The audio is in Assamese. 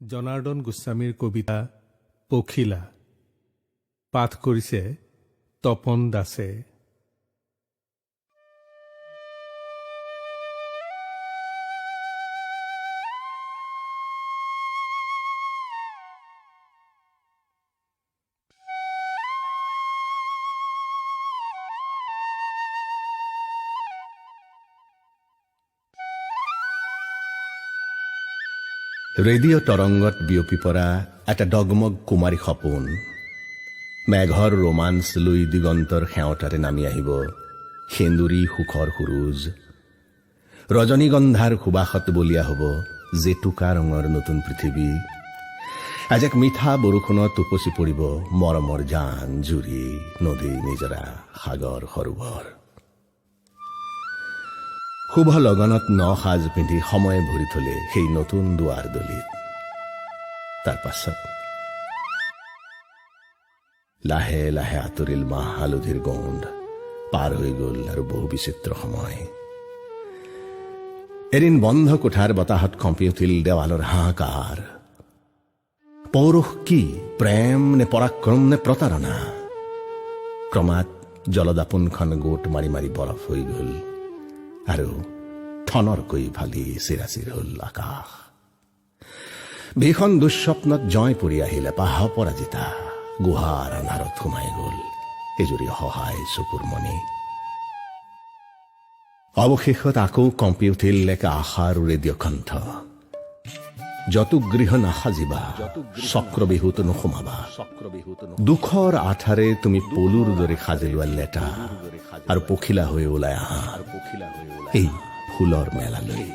জনাৰ্দন গোস্বামীৰ কবিতা পখিলা পাঠ কৰিছে তপন দাসে। ৰেডিঅ' তৰংগত বিয়পি পৰা এটা ডগমগ কুমাৰী সপোন, মেঘৰ ৰোমাঞ্চ লৈ দিগন্তৰ সেৱতাৰে নামি আহিব সেন্দুৰী সুখৰ সুৰুজ, ৰজনীগন্ধাৰ সুবাসত বলিয়া হ'ব জেতুকা ৰঙৰ নতুন পৃথিৱী। আজ এক মিঠা বৰষুণত উপচি পৰিব মৰমৰ জান জুৰি, নদী নিজৰা সাগৰ সৰোবৰ। শুভ লগনত ন সাজ পিন্ধি সময়ে ভৰি থলে সেই নতুন দুৱাৰ দলিত। তাৰ পাছত লাহে লাহে আঁতৰিল মাহ হালধিৰ গোন্ধ, পাৰ হৈ গল আৰু বহু বিচিত্ৰ সময়। এদিন বন্ধ কোঠাৰ বতাহত কঁপি উঠিল দেৱালৰ হাহাকাৰ। পৌৰুষ কি, প্ৰেম নে পৰাক্ৰম নে প্ৰতাৰণা? ক্ৰমাৎ জলদাপোনখন গোট মাৰি মাৰি বৰফ হৈ গল আৰু ঠনৰকৈ ফালি চিৰাচিৰ হল আকাশ। ভীষণ দুঃস্বপ্নত জয় পৰি আহিলে পাহ পৰাজিতা, গুহাৰ আন্ধাৰত সোমাই গল এজুৰি সহায় চকুৰ মণি। অৱশেষত আকৌ কঁপি উঠিল এক আশাৰ ৰেডিঅ' কণ্ঠ। যত গৃহ নাসাজিবা, চক্ৰবিহুত নোসোমাবা, দুখৰ আঠাৰে তুমি পলুৰ দৰে সাজি লোৱা লেটা আৰু পখিলা হৈ ওলাই আহা এই ফুলৰ মেলালৈ।